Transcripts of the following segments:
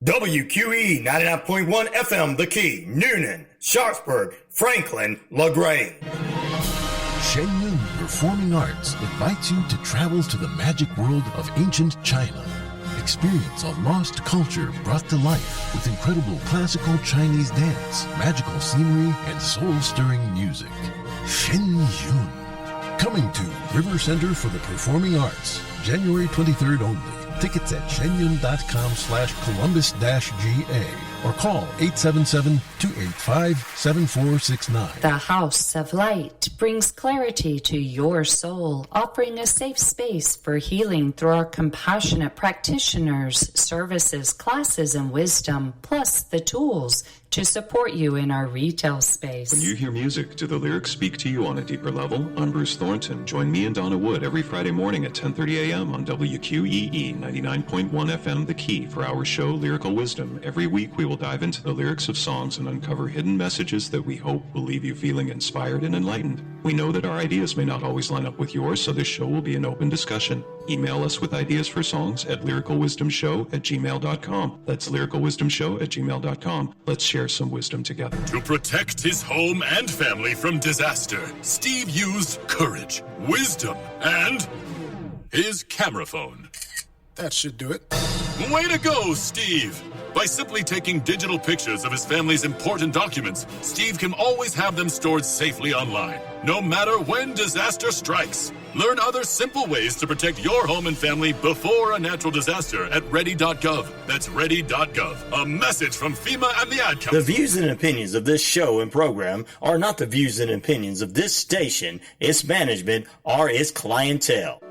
WQEE 99.1 FM The Key, Newman, Sharpsburg, Franklin, LaGrange. Shenyun Performing Arts invites you to travel to the magic world of ancient China. Experience a lost culture brought to life with incredible classical Chinese dance, magical scenery, and soul-stirring music. Shenyun. Coming to River Center for the Performing Arts, January 23rd only. Tickets at shenyun.com/Columbus-GA or call 877-285-7469. The House of Light brings clarity to your soul, offering a safe space for healing through our compassionate practitioners, services, classes, and wisdom, plus the tools to support you in our retail space. When you hear music, do the lyrics speak to you on a deeper level? I'm Bruce Thornton. Join me and Donna Wood every Friday morning at 10:30 a.m. on WQEE 99.1 FM The Key for our show Lyrical Wisdom. Every week we will dive into the lyrics of songs and uncover hidden messages that we hope will leave you feeling inspired and enlightened. We know that our ideas may not always line up with yours, so this show will be an open discussion. Email us with ideas for songs at lyricalwisdomshow@gmail.com. That's lyricalwisdomshow@gmail.com. Let's share some wisdom together. To protect his home and family from disaster, Steve used courage, wisdom, and his camera phone. That should do it. Way to go, Steve! By simply taking digital pictures of his family's important documents, Steve can always have them stored safely online, no matter when disaster strikes. Learn other simple ways to protect your home and family before a natural disaster at ready.gov. That's ready.gov. A message from FEMA and the Ad Council. The views and opinions of this show and program are not the views and opinions of this station, its management, or its clientele.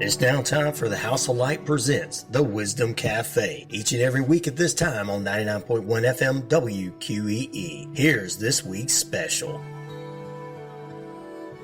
It's now time for the House of Light presents The Wisdom Cafe, each and every week at this time on 99.1 FM WQEE. Here's this week's special.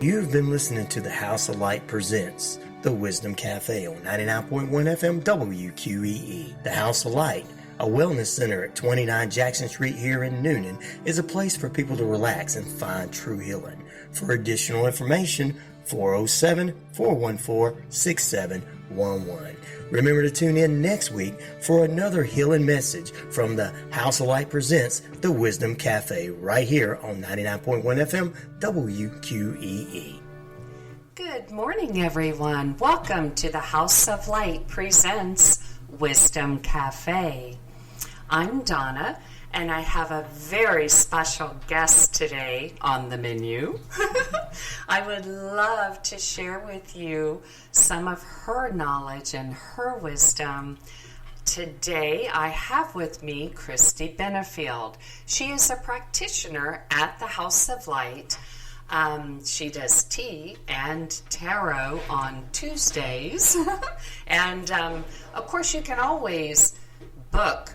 You've been listening to the House of Light presents The Wisdom Cafe on 99.1 FM WQEE. The House of Light, a wellness center at 29 Jackson Street here in Newnan, is a place for people to relax and find true healing. For additional information, 407-414-6711. Remember to tune in next week for another healing message from the House of Light presents The Wisdom Cafe right here on 99.1 FM WQEE. Good morning, everyone. Welcome to the House of Light presents Wisdom Cafe. I'm Donna, and I have a very special guest today on the menu. I would love to share with you some of her knowledge and her wisdom. Today I have with me Christy Benefield. She is a practitioner at the House of Light. She does tea and tarot on Tuesdays. And of course you can always book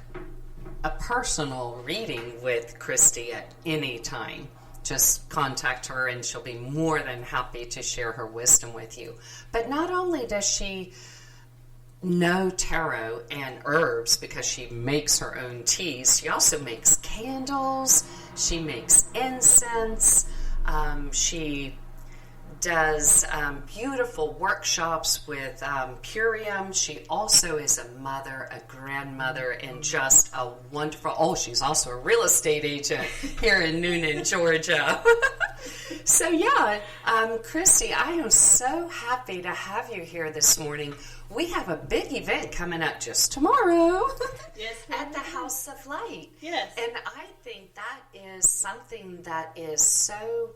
a personal reading with Christy at any time. Just contact her and she'll be more than happy to share her wisdom with you. But not only does she know tarot and herbs because she makes her own teas, she also makes candles, she makes incense, she does beautiful workshops with Purium. She also is a mother, a grandmother, and just a wonderful, she's also a real estate agent here in Newnan, Georgia. So yeah, Christy, I am so happy to have you here this morning. We have a big event coming up just tomorrow. Yes, at the House of Light. Yes. And I think that is something that is so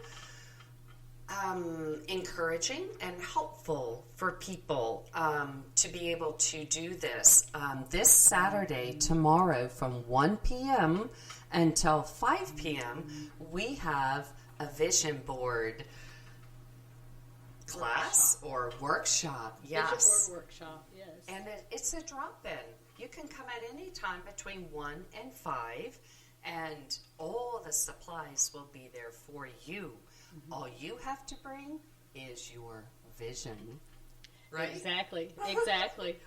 encouraging and helpful for people to be able to do this. This Saturday, tomorrow, from 1 p.m. until 5 p.m., we have a vision board class or workshop. Yes. Vision board workshop, yes. And it's a drop-in. You can come at any time between 1 and 5, and all the supplies will be there for you. Mm-hmm. All you have to bring is your vision. right? Exactly.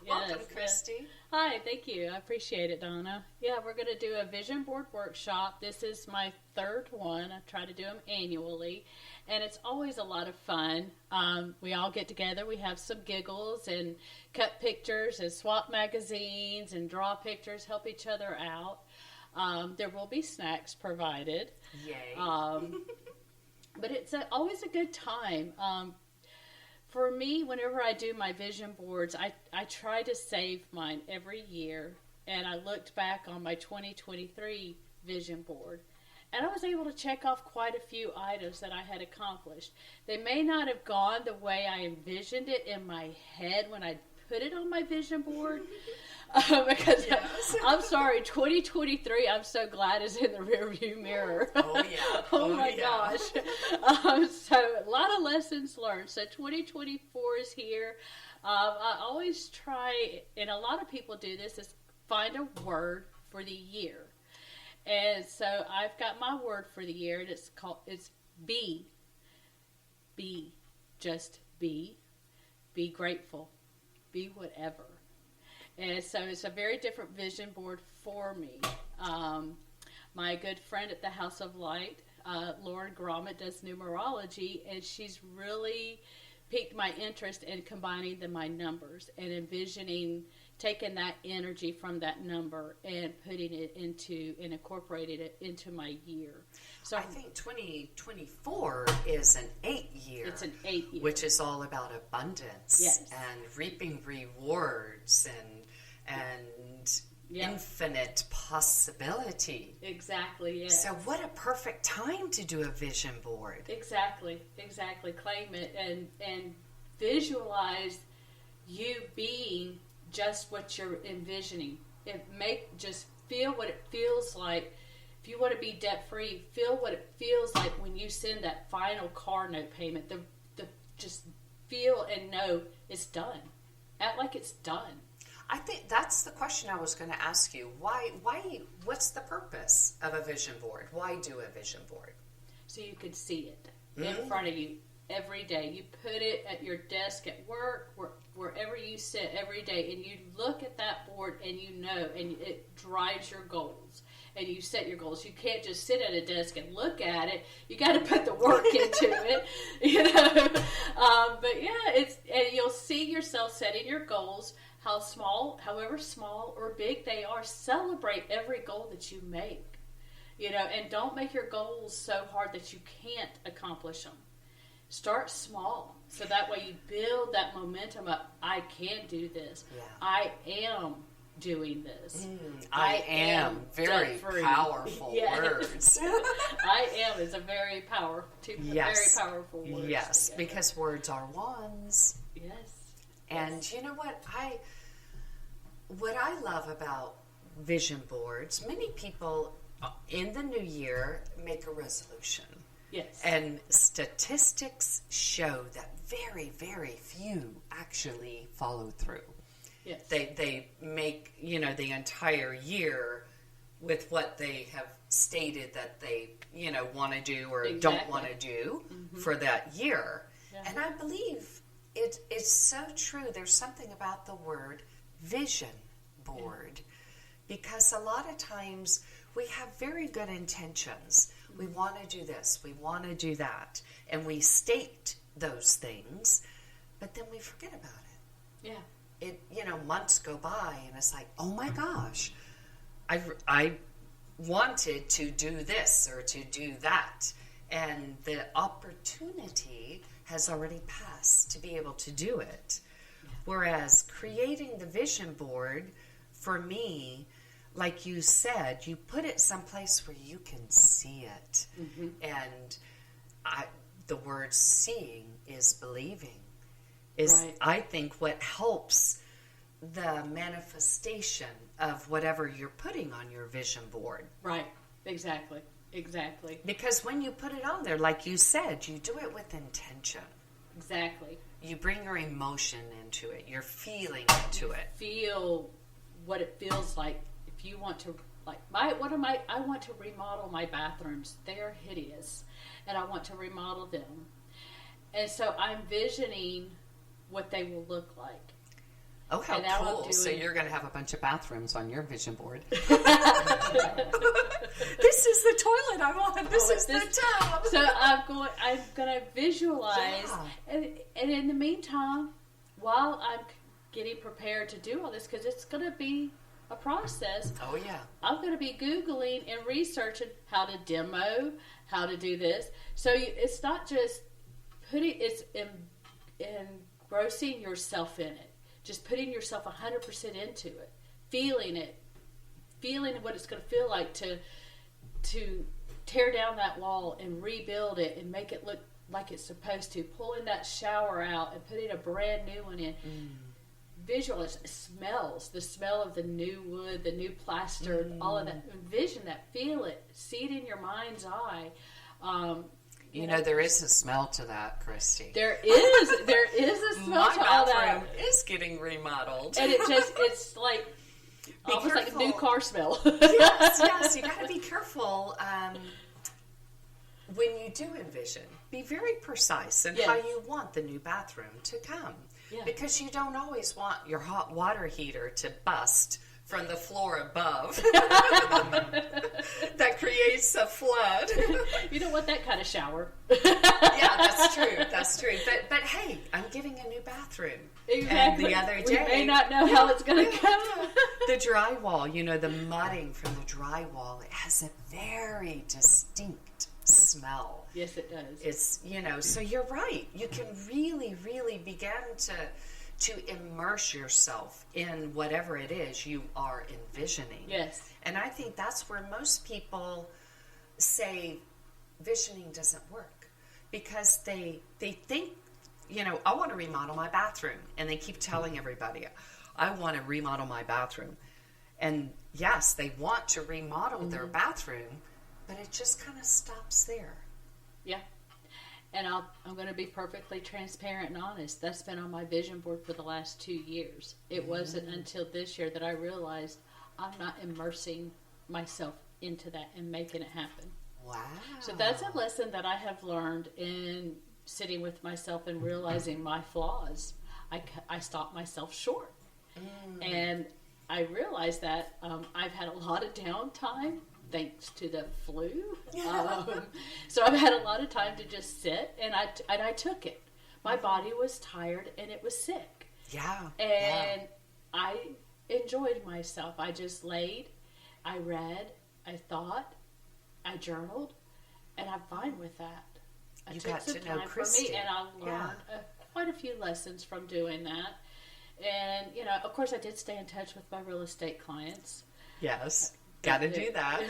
Welcome, Yes. Christy. Hi, thank you. I appreciate it, Donna. Yeah, we're going to do a vision board workshop. This is my third one. I try to do them annually, and it's always a lot of fun. We all get together. We have some giggles and cut pictures and swap magazines and draw pictures, help each other out. There will be snacks provided. Yay. But it's always a good time. For me, whenever I do my vision boards, I try to save mine every year. And I looked back on my 2023 vision board, and I was able to check off quite a few items that I had accomplished. They may not have gone the way I envisioned it in my head when I put it on my vision board. Because Yes. I'm sorry, 2023, I'm so glad is in the rearview mirror. Oh, yeah. Oh my yeah. gosh. So a lot of lessons learned. So 2024 is here. I always try, and a lot of people do this, is find a word for the year. And so I've got my word for the year, and it's be. Be. Just be. Be grateful. Be whatever. And so it's a very different vision board for me. My good friend at the House of Light, Lauren Gromit, does numerology, and she's really piqued my interest in combining my numbers and envisioning taking that energy from that number and putting it into and incorporating it into my year. So I think 2024 is an 8-year. It's an 8-year. Which is all about abundance. Yes. And reaping rewards and Yeah. infinite possibility. Exactly, yes. So what a perfect time to do a vision board. Exactly. Claim it and visualize you being just what you're envisioning. Just feel what it feels like. If you want to be debt free, feel what it feels like when you send that final car note payment. The just feel and know it's done. Act like it's done. I think that's the question I was going to ask you. What's the purpose of a vision board? Why do a vision board? So you can see it in front of you every day. You put it at your desk at work, wherever you sit every day, and you look at that board and you know, and it drives your goals. And you set your goals. You can't just sit at a desk and look at it. You got to put the work into it, you know. But yeah, and you'll see yourself setting your goals. However small or big they are, celebrate every goal that you make, you know, and don't make your goals so hard that you can't accomplish them. Start small, so that way you build that momentum up. I can do this. Yeah. I am doing this. I am very debt-free. powerful Yes. words. I am is a very powerful word. Yes, because words are wands. Yes. And you know what I love about vision boards, many people in the new year make a resolution. Yes. And statistics show that very, very few actually follow through. Yes. They make, the entire year with what they have stated that they, want to do or don't want to do for that year. Yeah. And I believe it's so true. There's something about the word vision board, because a lot of times we have very good intentions. We want to do this, we want to do that, and we state those things, but then we forget about it. Yeah. Months go by and it's like, oh my gosh, I wanted to do this or to do that, and the opportunity has already passed to be able to do it. Whereas creating the vision board, for me, like you said, you put it someplace where you can see it. And the word seeing is believing. Right. I think what helps the manifestation of whatever you're putting on your vision board. Right. Exactly. Because when you put it on there, like you said, you do it with intention. Exactly. You bring your emotion into it. You're feeling into it. Feel what it feels like. If you want to, I want to remodel my bathrooms. They are hideous, and I want to remodel them. And so I'm visioning what they will look like. Oh, how And now I'm cool. So doing- you're going to have a bunch of bathrooms on your vision board. This is the toilet I want. This is the tub. So I'm going to visualize, Yeah. and in the meantime, while I'm getting prepared to do all this, because it's going to be a process. Oh, yeah. I'm going to be Googling and researching how to demo, how to do this. So it's not just it's engrossing yourself in it. Just putting yourself 100% into it. Feeling what it's going to feel like to tear down that wall and rebuild it and make it look like it's supposed to. Pulling that shower out and putting a brand new one in. Visualize smells, the smell of the new wood, the new plaster, all of that. Envision that, feel it, see it in your mind's eye. You know, there is a smell to that, Christy. There is a smell My to all that, bathroom is getting remodeled. and it's like almost like a new car smell. yes, you got to be careful when you do envision. Be very precise in how you want the new bathroom to come. Yeah. Because you don't always want your hot water heater to bust from the floor above. That creates a flood. You don't want that kind of shower. Yeah, that's true. But hey, I'm getting a new bathroom. Exactly. And the other day, we may not know how it's going to go. The drywall, the mudding from the drywall, it has a very distinct smell. Yes, it does. It's, so you're right. You can really, really begin to immerse yourself in whatever it is you are envisioning. Yes. And I think that's where most people say visioning doesn't work, because they think, I want to remodel my bathroom, and they keep telling everybody, I want to remodel my bathroom. And yes, they want to remodel their bathroom, but it just kind of stops there. Yeah. And I'm going to be perfectly transparent and honest. That's been on my vision board for the last 2 years. It wasn't until this year that I realized I'm not immersing myself into that and making it happen. Wow. So that's a lesson that I have learned in sitting with myself and realizing my flaws. I stopped myself short. And I realized that I've had a lot of downtime thanks to the flu. So I've had a lot of time to just sit, and I took it. My body was tired and it was sick. Yeah. And I enjoyed myself. I just laid, I read, I thought, I journaled, and I'm fine with that. I took got some to know time Christy. for me, and I learned quite a few lessons from doing that. And, of course, I did stay in touch with my real estate clients. Yes. Got to do that.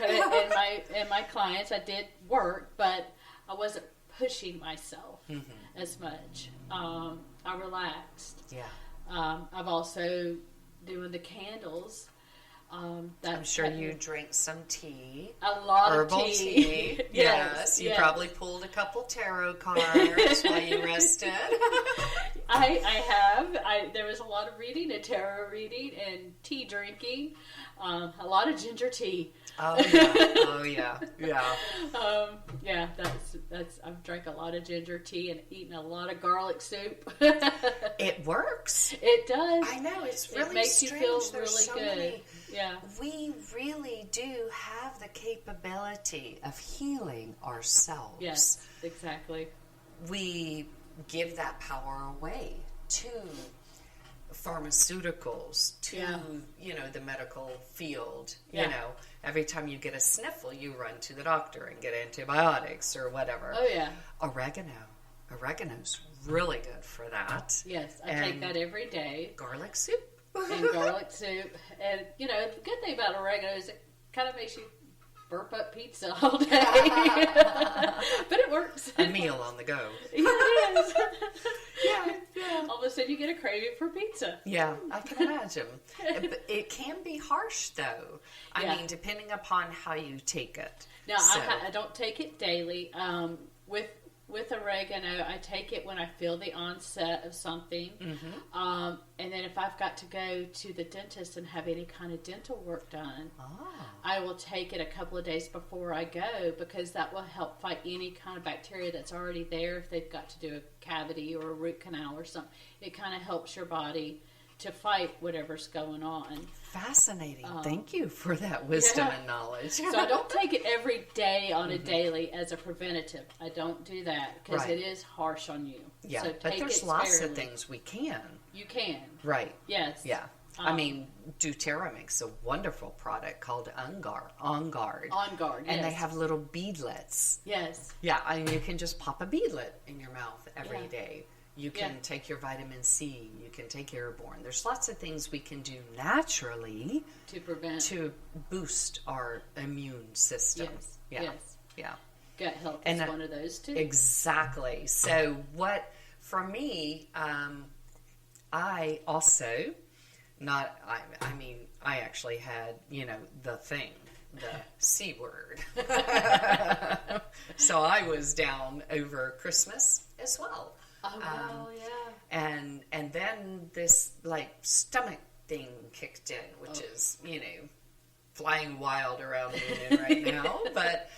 and my clients, I did work, but I wasn't pushing myself as much. I relaxed. Yeah. I've also doing the candles. I'm sure you drink some tea. A lot Herbal of tea. Yes. You probably pulled a couple tarot cards while you rested. I have. There was a lot of reading and tarot reading and tea drinking. A lot of ginger tea. Oh yeah. Yeah, that's. I've drank a lot of ginger tea and eaten a lot of garlic soup. It works. It does. I know, it's really it makes strange. you feel There's really so good. many. Yeah. We really do have the capability of healing ourselves. Yes, exactly. We give that power away to pharmaceuticals, to the medical field. Every time you get a sniffle, you run to the doctor and get antibiotics or whatever. Oh yeah. Oregano's really good for that. Yes, I take that every day. Garlic soup. And garlic soup. And, the good thing about oregano is it kind of makes you burp up pizza all day. But it works. A meal on the go. Yeah, it is. Yeah. All of a sudden you get a craving for pizza. Yeah, I can imagine. It can be harsh, though. I mean, depending upon how you take it. Now, I don't take it daily. With with oregano, I take it when I feel the onset of something. And then if I've got to go to the dentist and have any kind of dental work done, I will take it a couple of days before I go, because that will help fight any kind of bacteria that's already there. If they've got to do a cavity or a root canal or something, it kind of helps your body to fight whatever's going on. Fascinating. Thank you for that wisdom and knowledge. So I don't take it every day on a daily as a preventative. I don't do that because it is harsh on you. Yeah, so but there's lots of things we can. You can. Right. Yes. Yeah. I mean, doTERRA makes a wonderful product called On Guard. On Guard, And yes. they have little beadlets. Yes. Yeah, I mean, you can just pop a beadlet in your mouth every day. You can take your vitamin C. You can take airborne. There's lots of things we can do naturally to boost our immune system. Yes. Yeah. Yes. Yeah. Gut health is one of those too. Exactly. So for me, I also I actually had, the thing, the C word. So I was down over Christmas as well. Oh, yeah. And then this stomach thing kicked in, which is, flying wild around Newman right now. But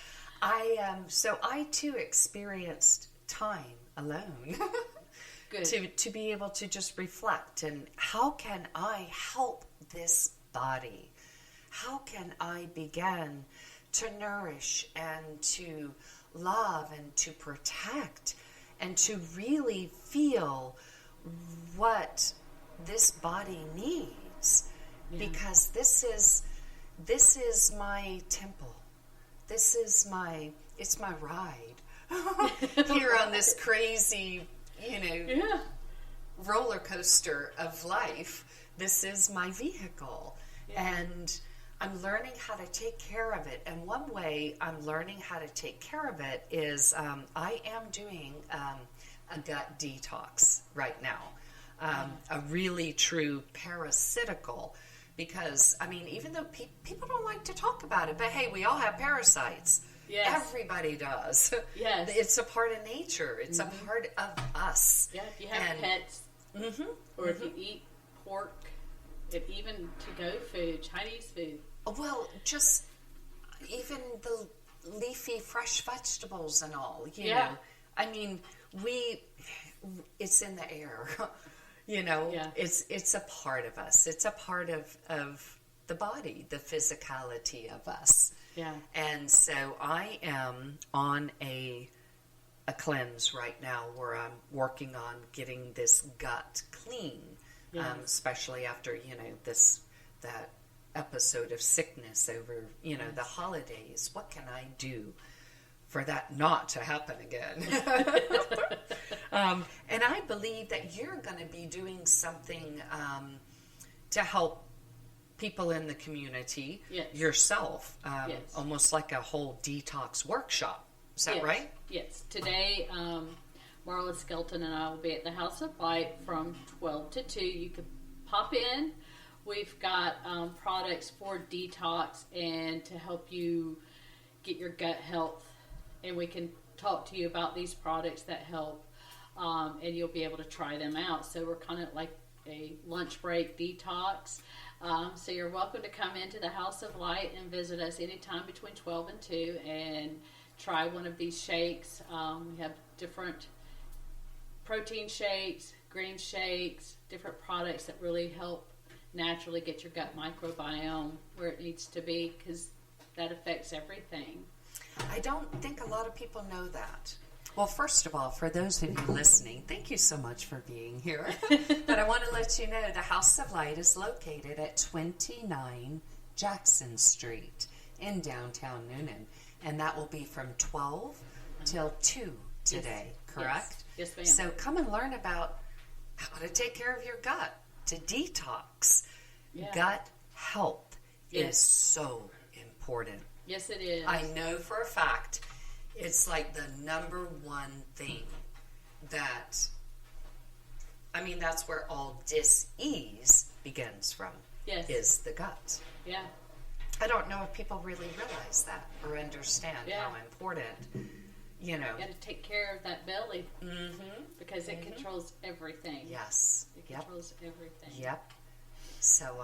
I too experienced time alone. Good. To be able to just reflect and how can I help this body? How can I begin to nourish and to love and to protect and to really feel what this body needs? Because this is my temple. It's my ride here on this crazy, roller coaster of life. This is my vehicle. And I'm learning how to take care of it. And one way I'm learning how to take care of it is I am doing a gut detox right now. A really true parasitical, because, even though people don't like to talk about it, but hey, we all have parasites. Yes. Everybody does. Yes. It's a part of nature. It's a part of us. Yeah, if you have pets, or if you eat pork, even to-go food, Chinese food. Well, just even the leafy, fresh vegetables and all, you know. It's in the air, It's a part of us. It's a part of the body, the physicality of us. Yeah. And so I am on a cleanse right now where I'm working on getting this gut clean, especially after, that episode of sickness over, the holidays. What can I do for that not to happen again? And I believe that you're going to be doing something to help people in the community, yourself, almost like a whole detox workshop. Is that right? Yes. Today, Marla Skelton and I will be at the House of Light from 12 to 2. You can pop in. We've got products for detox and to help you get your gut health. And we can talk to you about these products that help. And you'll be able to try them out. So we're kind of like a lunch break detox. So you're welcome to come into the House of Light and visit us anytime between 12 and 2 and try one of these shakes. We have different protein shakes, green shakes, different products that really help naturally get your gut microbiome where it needs to be, because that affects everything. I don't think a lot of people know that. Well, first of all, for those of you listening, thank you so much for being here. But I want to let you know the House of Light is located at 29 Jackson Street in downtown Newnan. And that will be from 12 till 2 today, correct? Yes, ma'am. So come and learn about how to take care of your gut, to detox. Yeah. Gut health is so important. Yes, it is. I know for a fact it's like the number one thing that, that's where all dis-ease begins from, is the gut. Yeah. I don't know if people really realize that or understand how important, You know. You got to take care of that belly because it controls everything. Yes. It controls everything. Yep. So,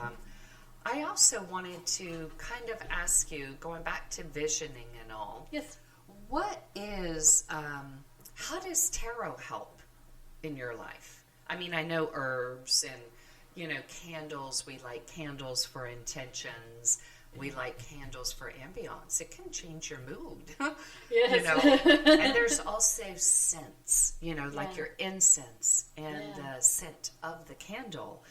I also wanted to kind of ask you, going back to visioning and all. Yes. What is, how does tarot help in your life? I mean, I know herbs and, you know, candles. We like candles for intentions. We like candles for ambiance. It can change your mood. Yes. You know, and there's also scents, you know, like your incense and the scent of the candle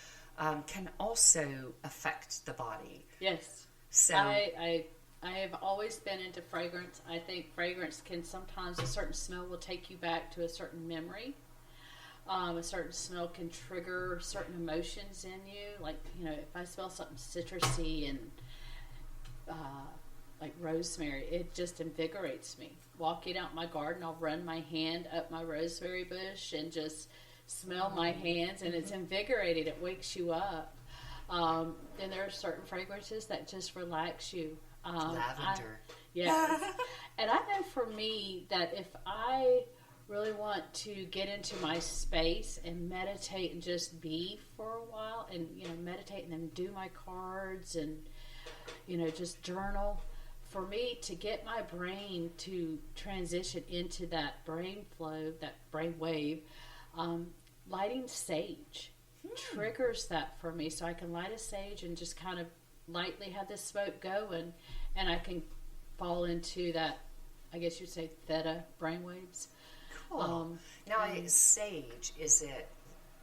can also affect the body. Yes. So I have always been into fragrance. I think fragrance can sometimes, a certain smell will take you back to a certain memory. A certain smell can trigger certain emotions in you. Like, you know, if I smell something citrusy and like rosemary, it just invigorates me. Walking out my garden, I'll run my hand up my rosemary bush and just smell my hands, and it's invigorating. It wakes you up. Then there are certain fragrances that just relax you. lavender. Yes. And I know for me that if I really want to get into my space and meditate and just be for a while and, you know, meditate and then do my cards and, you know, just journal, for me to get my brain to transition into that brain flow, that brain wave, lighting sage triggers that for me. So I can light a sage and just kind of lightly have the smoke going, and I can fall into that, I guess you'd say, theta brainwaves. Cool. Now, sage, is it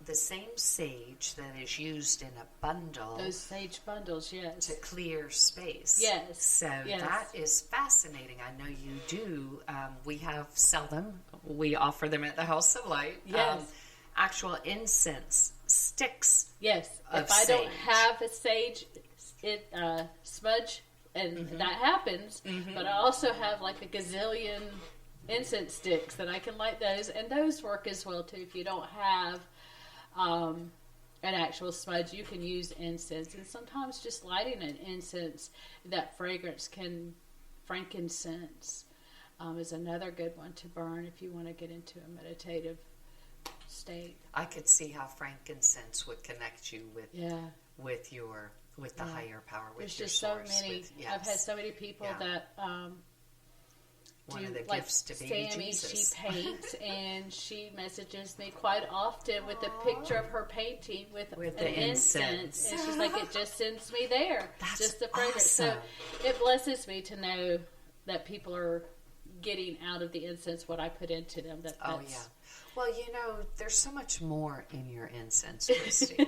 the same sage that is used in a bundle? Those sage bundles, yes. To clear space. Yes. So that is fascinating. I know you do. We sell them. We offer them at the House of Light. Yes. Actual incense sticks. Yes. Of If I don't sage. have a sage smudge, and that happens, but I also have like a gazillion incense sticks that I can light those, and those work as well too. If you don't have an actual smudge, you can use incense, and sometimes just lighting an incense, that fragrance frankincense is another good one to burn if you want to get into a meditative state. I could see how frankincense would connect you with the higher power, with There's your just source. so many. I've had so many people that one of the like gifts to baby Sammy, Jesus. she paints, and she messages me quite often with a picture of her painting with an the incense. And she's like, it just sends me there. That's just the fragrance. awesome. So it blesses me to know that people are getting out of the incense what I put into them. That's, Well, you know, there's so much more in your incense, Christy.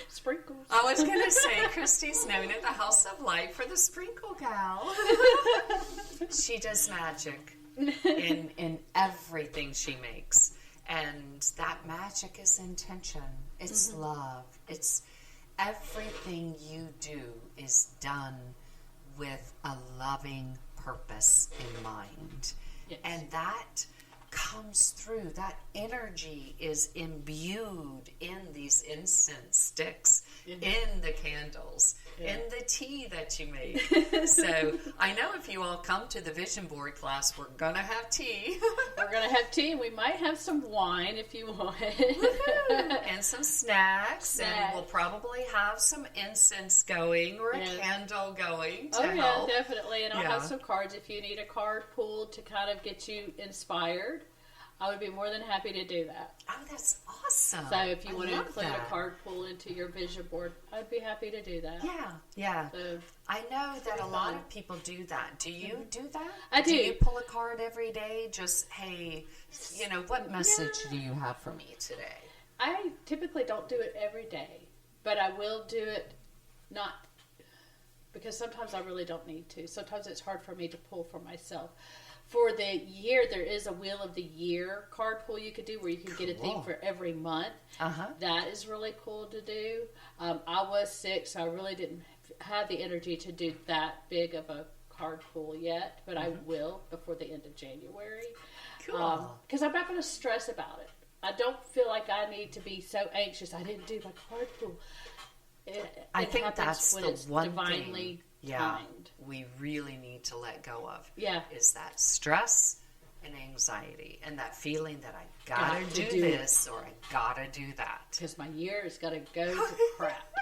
sprinkles. I was going to say, Christy's known at the House of Light for the sprinkle gal. She does magic in everything she makes. And that magic is intention. It's love. It's everything you do is done with a loving purpose in mind. Yes. And that comes through. That energy is imbued in these incense sticks, in the candles, in the tea that you make. So I know if you all come to the vision board class, we're going to have tea. We're going to have tea, and we might have some wine if you want. And some snacks, and we'll probably have some incense going or a candle going to help. Definitely. And I'll have some cards if you need a card pulled to kind of get you inspired. I would be more than happy to do that. Oh, that's awesome. So if you want to love include that. a card pull into your vision board, I'd be happy to do that. Yeah. So, I know that a lot of people do that. Do you do that? I do. Do you pull a card every day? Just, hey, you know, what message do you have for me today? I typically don't do it every day, but I will do it because sometimes I really don't need to. Sometimes it's hard for me to pull for myself. For the year, there is a Wheel of the Year card pull you could do where you can get a theme for every month. That is really cool to do. I was sick, so I really didn't have the energy to do that big of a card pull yet, but I will before the end of January. Cool. Because I'm not going to stress about it. I don't feel like I need to be so anxious. I didn't do my card pull. I think that's the one divinely thing timed. we really need to let go of. Yeah. Is that stress and anxiety and that feeling that I gotta do this or I gotta do that. Because my year is going to go to crap.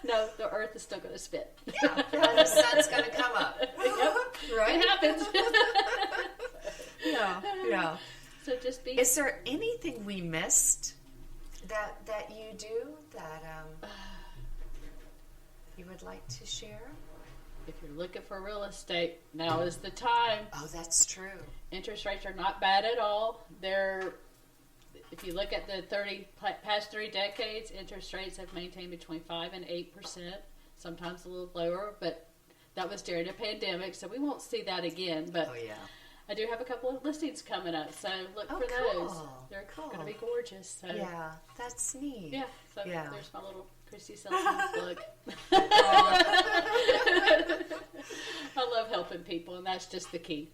No, the earth is still going to spin. Yeah, the sun's going to come up. Right? It happens. Yeah. So just be... Is there anything we missed that you do that you would like to share? If you're looking for real estate, now is the time. Oh, that's true. Interest rates are not bad at all. If you look at the past 3 decades, interest rates have maintained between 5 and 8%, sometimes a little lower, but that was during a pandemic, so we won't see that again. But oh, yeah. I do have a couple of listings coming up, so look for those. They're going to be gorgeous. So. Yeah, that's neat. Yeah, so there's my little Christy Selson plug. I love helping people, and that's just the key.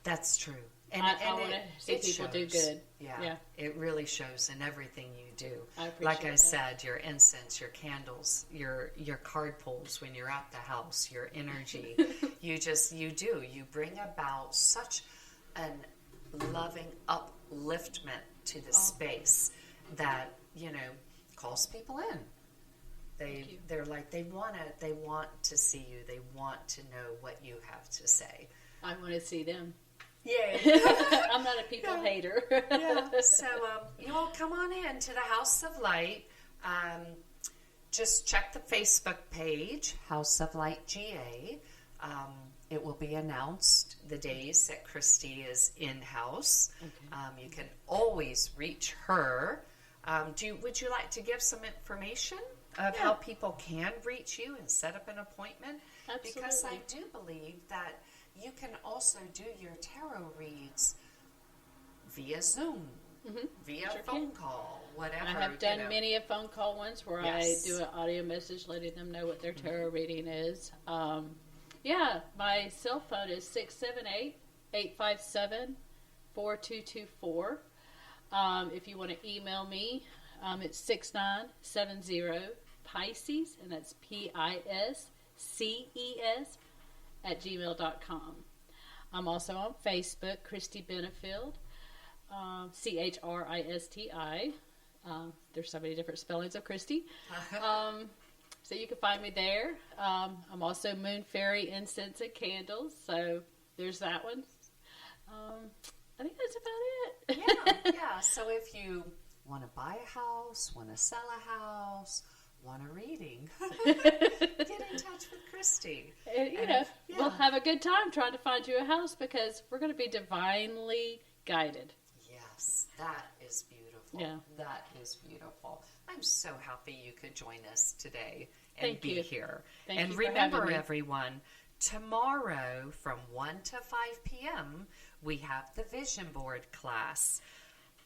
That's true. And I want to see people do good. Yeah, it really shows in everything you do. I appreciate like I that. said, your incense, your candles, your card pulls when you're at the house, your energy. You bring about such an loving upliftment to the space that, calls people in. They're like, they want to see you. They want to know what you have to say. I want to see them. Yay. I'm not a people hater. Yeah. So you all come on in to the House of Light. Just check the Facebook page, House of Light GA. It will be announced the days that Christy is in-house. Okay. You can always reach her. Would you like to give some information of how people can reach you and set up an appointment? Absolutely. Because I do believe that you can also do your tarot reads via Zoom, via phone call, whatever. I have done many a phone call ones where I do an audio message letting them know what their tarot reading is. My cell phone is 678-857-4224. If you want to email me, it's 6970 Pisces, and that's PISCES @gmail.com. I'm also on Facebook, Christy Benefield, CHRISTI. There's so many different spellings of Christy. So you can find me there. I'm also Moon Fairy Incense and Candles, so there's that one. I think that's about it. Yeah. So if you want to buy a house, want to sell a house, want a reading, get in touch with Christy. We'll have a good time trying to find you a house because we're going to be divinely guided. Yes, that is beautiful. Yeah. That is beautiful. I'm so happy you could join us today and Thank be you. here. Thank and you for remember, having me. everyone, tomorrow from 1 to 5 p.m., we have the Vision Board class.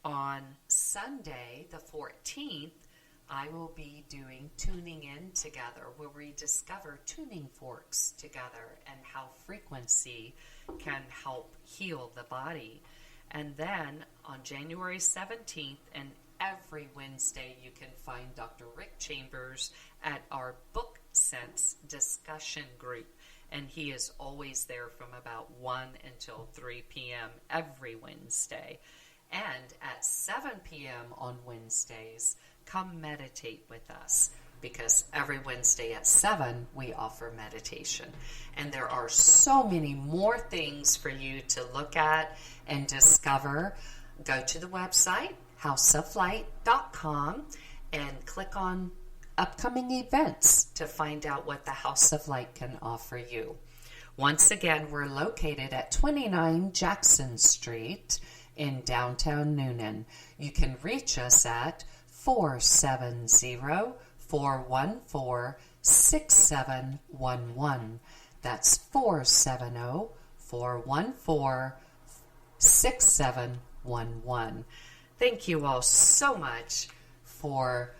On Sunday, the 14th, I will be doing Tuning In Together, where we discover tuning forks together and how frequency can help heal the body. And then on January 17th and every Wednesday, you can find Dr. Rick Chambers at our Book Sense discussion group. And he is always there from about 1 until 3 p.m. every Wednesday. And at 7 p.m. on Wednesdays, come meditate with us, because every Wednesday at 7 we offer meditation. And there are so many more things for you to look at and discover. Go to the website, houseoflight.com, and click on upcoming events to find out what the House of Light can offer you. Once again, we're located at 29 Jackson Street in downtown Newnan. You can reach us at 470-414-6711. That's 470-414-6711. Thank you all so much for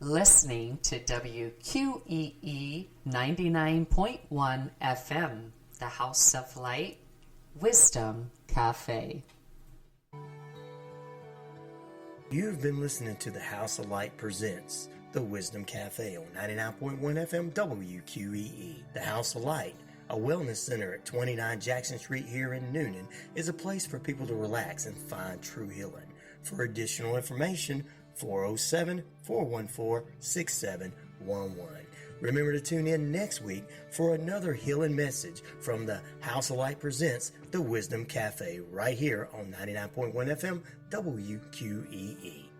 listening to WQEE 99.1 FM, the House of Light Wisdom Cafe. You've been listening to the House of Light presents the Wisdom Cafe on 99.1 FM WQEE. The House of Light, a wellness center at 29 Jackson Street here in Newman, is a place for people to relax and find true healing. For additional information, 407-414-6711. Remember to tune in next week for another healing message from the House of Light presents The Wisdom Cafe right here on 99.1 FM WQEE.